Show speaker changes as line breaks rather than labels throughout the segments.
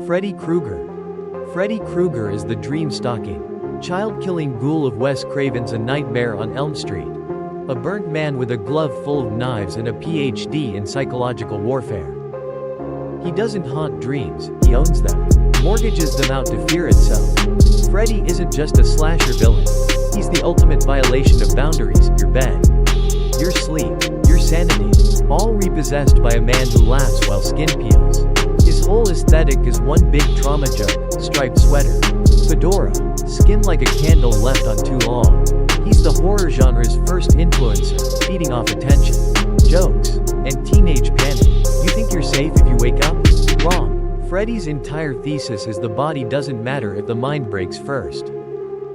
Freddy Krueger. Freddy Krueger is the dream-stalking, child-killing ghoul of Wes Craven's A Nightmare on Elm Street. A burnt man with a glove full of knives and a PhD in psychological warfare. He doesn't haunt dreams, he owns them. Mortgages them out to fear itself. Freddy isn't just a slasher villain. He's the ultimate violation of boundaries, your bed, your sleep, your sanity, all repossessed by a man who laughs while skin peels. His whole aesthetic is one big trauma joke, striped sweater, fedora, skin like a candle left on too long. He's the horror genre's first influencer, feeding off attention, jokes, and teenage panic. You think you're safe if you wake up? Wrong. Freddy's entire thesis is the body doesn't matter if the mind breaks first.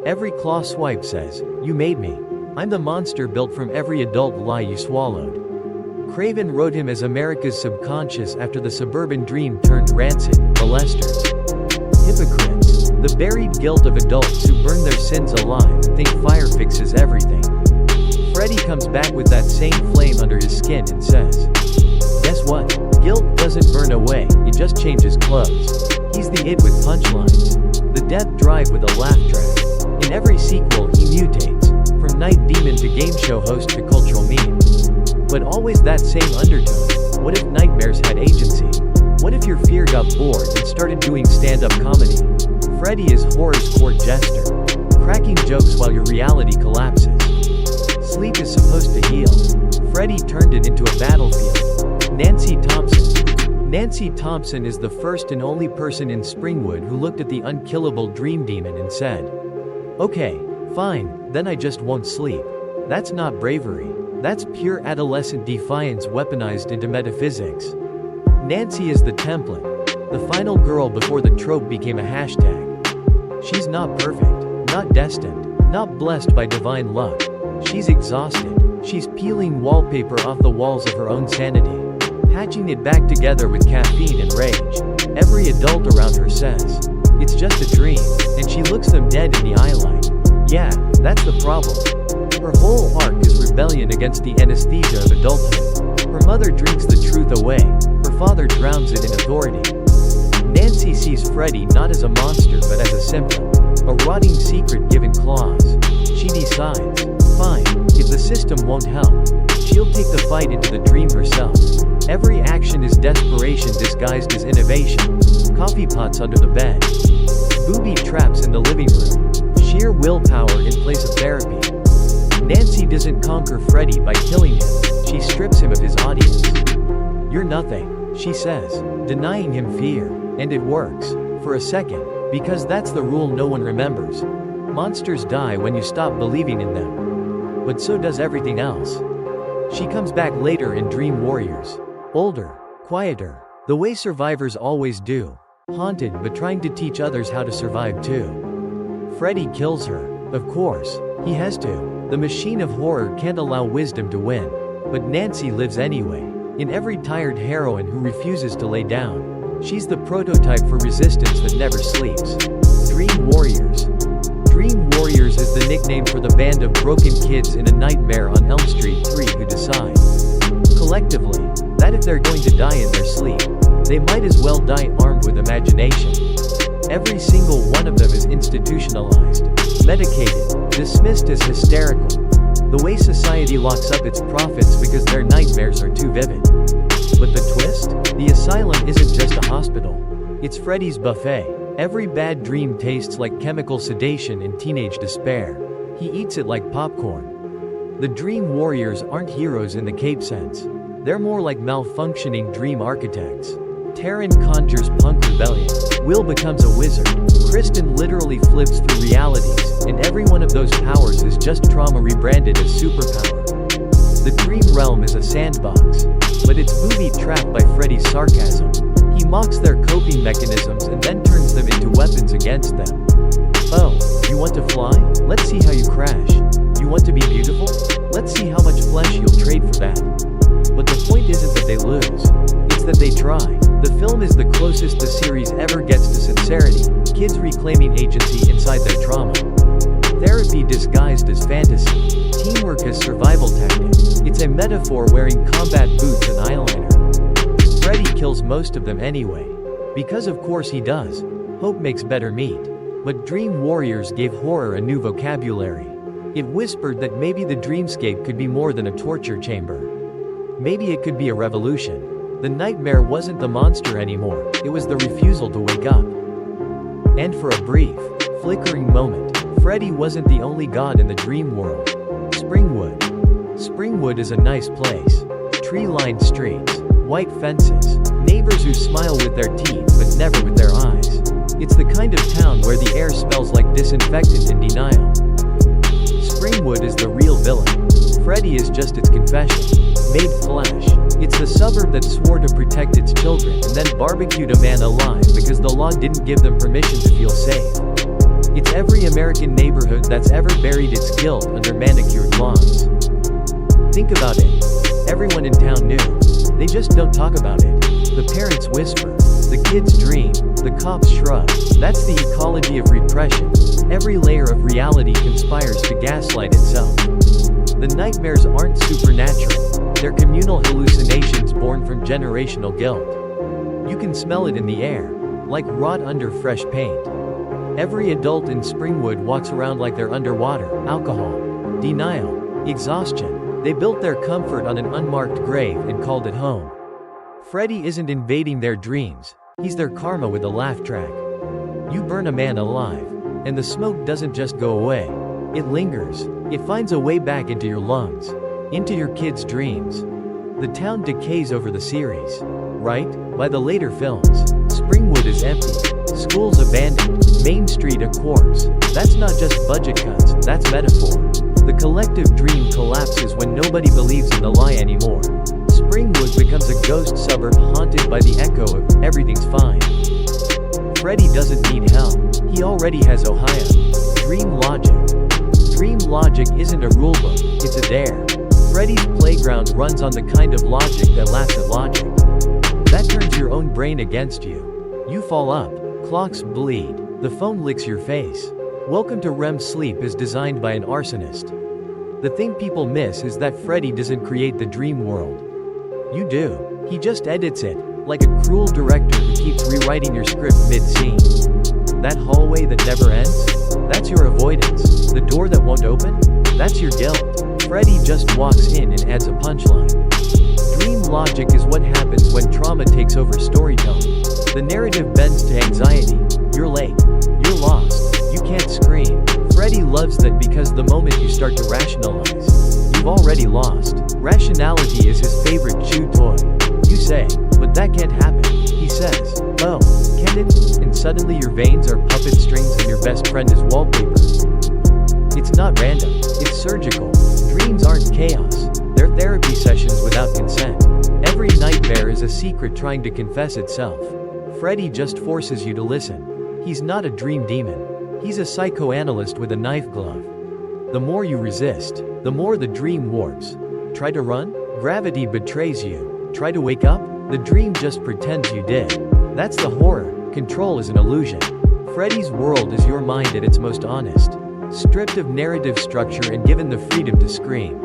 Every claw swipe says, "You made me. I'm the monster built from every adult lie you swallowed." Craven wrote him as America's subconscious after the suburban dream turned rancid, molesters, hypocrites, the buried guilt of adults who burn their sins alive and think fire fixes everything. Freddy comes back with that same flame under his skin and says, "Guess what? Guilt doesn't burn away, it just changes clothes." He's the id with punchlines, the death drive with a laugh track. In every sequel he mutates, from night demon to game show host to cultural meme. But always that same undertone. What if nightmares had agency? What if your fear got bored and started doing stand-up comedy? Freddy is horror's court jester, cracking jokes while your reality collapses. Sleep is supposed to heal. Freddy turned it into a battlefield. Nancy Thompson. Nancy Thompson is the first and only person in Springwood who looked at the unkillable dream demon and said, "Okay, fine, then I just won't sleep." That's not bravery. That's pure adolescent defiance weaponized into metaphysics. Nancy is the template, the final girl before the trope became a hashtag. She's not perfect, not destined, not blessed by divine luck. She's exhausted. She's peeling wallpaper off the walls of her own sanity, patching it back together with caffeine and rage. Every adult around her says, "It's just a dream," and she looks them dead in the eye like, "Yeah, that's the problem." Her whole arc is rebellion against the anesthesia of adulthood. Her mother drinks the truth away, her father drowns it in authority. Nancy sees Freddy not as a monster but as a symptom, a rotting secret given claws. She decides, fine, if the system won't help, she'll take the fight into the dream herself. Every action is desperation disguised as innovation. Coffee pots under the bed, booby traps in the living room, sheer willpower in place of therapy. Nancy doesn't conquer Freddy by killing him, she strips him of his audience. "You're nothing," she says, denying him fear. And it works, for a second, because that's the rule no one remembers. Monsters die when you stop believing in them. But so does everything else. She comes back later in Dream Warriors. Older, quieter, the way survivors always do. Haunted but trying to teach others how to survive too. Freddy kills her. Of course, he has to. The machine of horror can't allow wisdom to win. But Nancy lives anyway. In every tired heroine who refuses to lay down. She's the prototype for resistance that never sleeps. Dream Warriors. Dream Warriors is the nickname for the band of broken kids in A Nightmare on Elm Street 3 who decide, collectively, that if they're going to die in their sleep, they might as well die armed with imagination. Every single one of them is institutionalized, medicated, dismissed as hysterical. The way society locks up its prophets because their nightmares are too vivid. But the twist? The asylum isn't just a hospital. It's Freddy's buffet. Every bad dream tastes like chemical sedation and teenage despair. He eats it like popcorn. The Dream Warriors aren't heroes in the cape sense. They're more like malfunctioning dream architects. Taryn conjures punk rebellion. Will becomes a wizard. Kristen literally flips through realities, and every one of those powers is just trauma rebranded as superpower. The dream realm is a sandbox, but it's booby-trapped by Freddy's sarcasm. He mocks their coping mechanisms and then turns them into weapons against them. Oh, you want to fly? Let's see how you crash. You want to be beautiful? Let's see how much flesh you'll trade for that. But the point isn't that they lose, it's that they try. The film is the closest the series ever gets to sincerity, kids reclaiming agency inside their trauma. Therapy disguised as fantasy, teamwork as survival tactic. It's a metaphor wearing combat boots and eyeliner. Freddy kills most of them anyway. Because of course he does. Hope makes better meat. But dream warriors gave horror a new vocabulary. It whispered that maybe the dreamscape could be more than a torture chamber. Maybe it could be a revolution. The nightmare wasn't the monster anymore, it was the refusal to wake up. And for a brief, flickering moment, Freddy wasn't the only god in the dream world. Springwood. Springwood is a nice place. Tree-lined streets, white fences, neighbors who smile with their teeth but never with their eyes. It's the kind of town where the air smells like disinfectant and denial. Springwood is the real villain. Freddy is just its confession, made flesh. It's the suburb that swore to protect its children and then barbecued a man alive because the law didn't give them permission to feel safe. It's every American neighborhood that's ever buried its guilt under manicured lawns. Think about it. Everyone in town knew. They just don't talk about it. The parents whisper. The kids dream. The cops shrug. That's the ecology of repression. Every layer of reality conspires to gaslight itself. The nightmares aren't supernatural. They're communal hallucinations born from generational guilt. You can smell it in the air, like rot under fresh paint. Every adult in Springwood walks around like they're underwater. Alcohol, denial, exhaustion. They built their comfort on an unmarked grave and called it home. Freddy isn't invading their dreams, he's their karma with a laugh track. You burn a man alive, and the smoke doesn't just go away. It lingers. It finds a way back into your lungs, into your kids' dreams. The town decays over the series, right? By the later films, Springwood is empty, schools abandoned, Main Street a corpse. That's not just budget cuts, that's metaphor. The collective dream collapses when nobody believes in the lie anymore. Springwood becomes a ghost suburb haunted by the echo of everything's fine. Freddy doesn't need help. He already has Ohio. Dream logic. Dream logic isn't a rulebook, it's a dare. Freddy's playground runs on the kind of logic that laughs at logic. That turns your own brain against you. You fall up, clocks bleed, the phone licks your face. Welcome to REM sleep is designed by an arsonist. The thing people miss is that Freddy doesn't create the dream world. You do. He just edits it, like a cruel director who keeps rewriting your script mid-scene. That hallway that never ends? That's your avoidance. The door that won't open? That's your guilt. Freddy just walks in and adds a punchline. Dream logic is what happens when trauma takes over storytelling. The narrative bends to anxiety. You're late. You're lost. You can't scream. Freddy loves that because the moment you start to rationalize, you've already lost. Rationality is his favorite chew toy. You say, but that can't happen. He says, oh, can it? And suddenly your veins are puppet strings and your best friend is wallpaper. It's not random, it's surgical. Dreams aren't chaos, they're therapy sessions without consent. Every nightmare is a secret trying to confess itself. Freddy just forces you to listen. He's not a dream demon. He's a psychoanalyst with a knife glove. The more you resist, the more the dream warps. Try to run? Gravity betrays you. Try to wake up? The dream just pretends you did. That's the horror. Control is an illusion. Freddy's world is your mind at its most honest. Stripped of narrative structure and given the freedom to scream.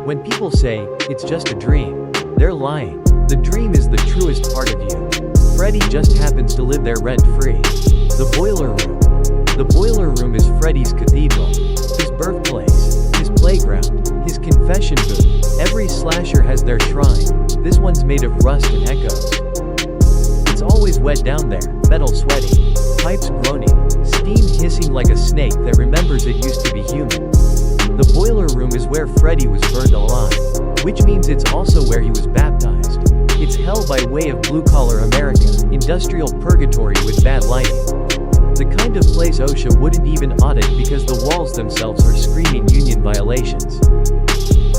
When people say, it's just a dream, they're lying. The dream is the truest part of you. Freddy just happens to live there rent-free. The boiler room. The boiler room is Freddy's cathedral. His birthplace. His playground. His confession booth. Every slasher has their shrine. This one's made of rust and echoes. It's always wet down there, metal sweating, pipes groaning, steam hissing like a snake that remembers it used to be human. The boiler room is where Freddy was burned alive, which means it's also where he was baptized. It's hell by way of blue-collar America, industrial purgatory with bad lighting. The kind of place OSHA wouldn't even audit because the walls themselves are screaming union violations.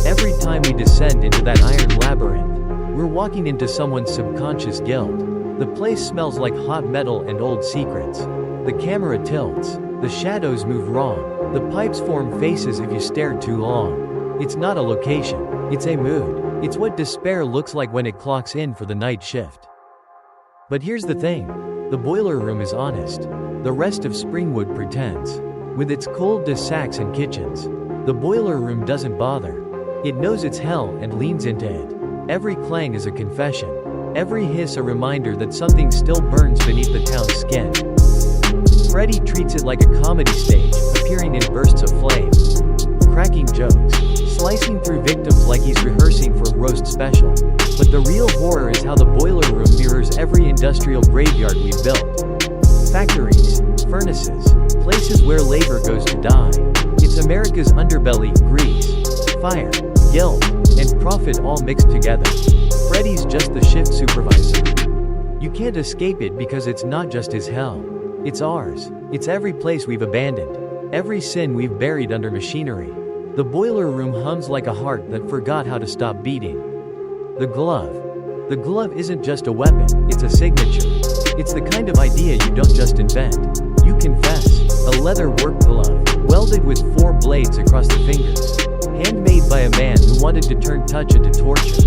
Every time we descend into that iron labyrinth, we're walking into someone's subconscious guilt. The place smells like hot metal and old secrets. The camera tilts. The shadows move wrong. The pipes form faces if you stare too long. It's not a location. It's a mood. It's what despair looks like when it clocks in for the night shift. But here's the thing. The boiler room is honest. The rest of Springwood pretends. With its cul-de-sacs and kitchens, the boiler room doesn't bother. It knows it's hell and leans into it. Every clang is a confession. Every hiss a reminder that something still burns beneath the town's skin. Freddy treats it like a comedy stage, appearing in bursts of flame, cracking jokes, slicing through victims like he's rehearsing for a roast special. But the real horror is how the boiler room mirrors every industrial graveyard we've built. Factories, furnaces, places where labor goes to die. It's America's underbelly, grease, fire, guilt, and profit all mixed together. Freddy's just the shift supervisor. You can't escape it because it's not just his hell. It's ours. It's every place we've abandoned, every sin we've buried under machinery. The boiler room hums like a heart that forgot how to stop beating. The glove. The glove isn't just a weapon, it's a signature. It's the kind of idea you don't just invent. You confess. A leather work glove, welded with 4 blades across the fingers. Handmade by a man who wanted to turn touch into torture.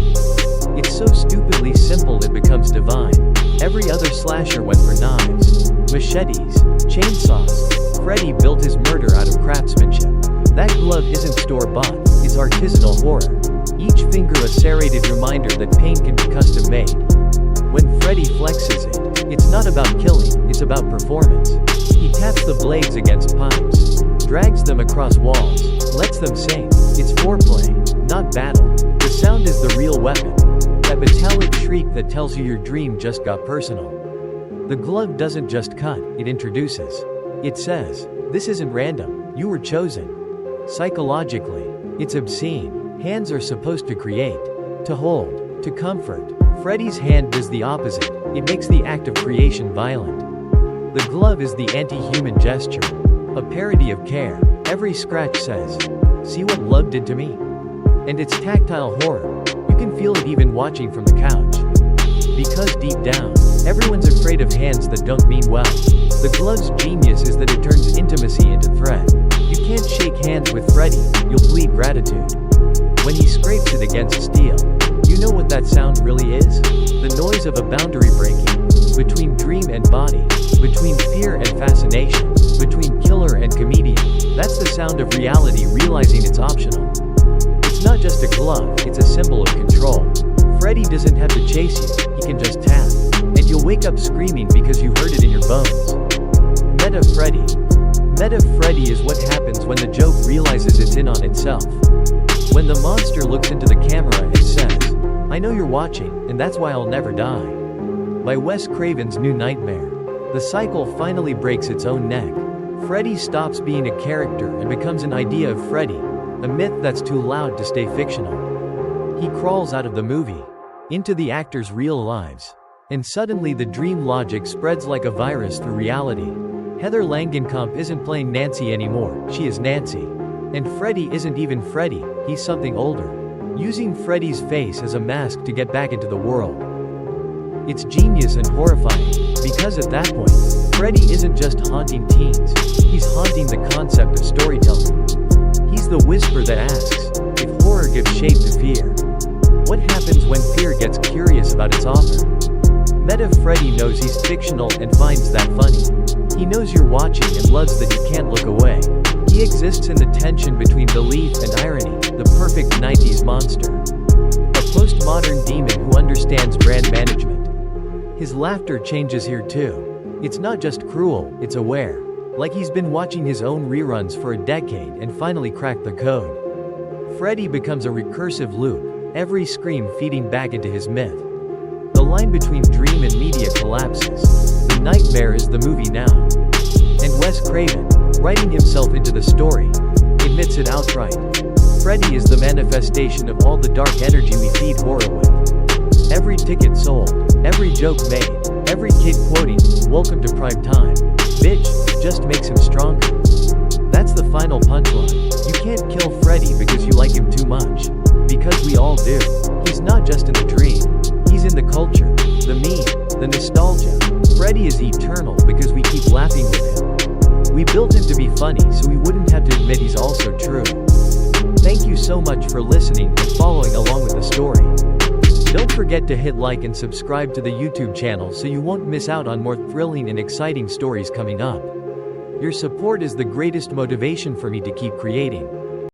It's so stupidly simple it becomes divine. Every other slasher went for knives, machetes, chainsaws. Freddy built his murder out of craftsmanship. That glove isn't store-bought, it's artisanal horror. Each finger a serrated reminder that pain can be custom-made. When Freddy flexes it, it's not about killing, it's about performance. He taps the blades against pipes, drags them across walls, lets them sing. It's foreplay, not battle. The sound is the real weapon. That metallic shriek that tells you your dream just got personal. The glove doesn't just cut, it introduces. It says, this isn't random, you were chosen. Psychologically, it's obscene. Hands are supposed to create, to hold, to comfort. Freddy's hand does the opposite, it makes the act of creation violent. The glove is the anti-human gesture, a parody of care. Every scratch says, see what love did to me? And it's tactile horror. You can feel it even watching from the couch. Because deep down, everyone's afraid of hands that don't mean well. The glove's genius is that it turns intimacy into threat. You can't shake hands with Freddy, you'll bleed gratitude. When he scrapes it against steel, you know what that sound really is? The noise of a boundary breaking, between dream and body, between fear and fascination, between killer and comedian. That's the sound of reality realizing it's optional. It's not just a glove, it's a symbol of control. Freddy doesn't have to chase you, he can just tap. And you'll wake up screaming because you heard it in your bones. Meta Freddy. Meta Freddy is what happens when the joke realizes it's in on itself. When the monster looks into the camera and says, I know you're watching, and that's why I'll never die. By Wes Craven's New Nightmare. The cycle finally breaks its own neck. Freddy stops being a character and becomes an idea of Freddy, a myth that's too loud to stay fictional. He crawls out of the movie, into the actors' real lives. And suddenly the dream logic spreads like a virus through reality. Heather Langenkamp isn't playing Nancy anymore, she is Nancy. And Freddy isn't even Freddy, he's something older. Using Freddy's face as a mask to get back into the world. It's genius and horrifying, because at that point, Freddy isn't just haunting teens, he's haunting the concept of storytelling. He's the whisper that asks, if horror gives shape to fear, what happens when fear gets curious about its author? Meta Freddy knows he's fictional and finds that funny. He knows you're watching and loves that you can't look away. He exists in the tension between belief and irony, the perfect 90s monster. A postmodern demon who understands brand management. His laughter changes here too. It's not just cruel, it's aware. Like he's been watching his own reruns for a decade and finally cracked the code. Freddy becomes a recursive loop, every scream feeding back into his myth. The line between dream and media collapses. The nightmare is the movie now. And Wes Craven, writing himself into the story, admits it outright. Freddy is the manifestation of all the dark energy we feed horror with. Every ticket sold, every joke made, every kid quoting, welcome to prime time, bitch, just makes him stronger. That's the final punchline. You can't kill Freddy because you like him too much. Because we all do. He's not just in the dream. He's in the culture, the meme, the nostalgia. Freddy is eternal because we keep laughing with him. We built him to be funny so we wouldn't have to admit he's also true. Thank you so much for listening and following along with the story. Don't forget to hit like and subscribe to the YouTube channel so you won't miss out on more thrilling and exciting stories coming up. Your support is the greatest motivation for me to keep creating.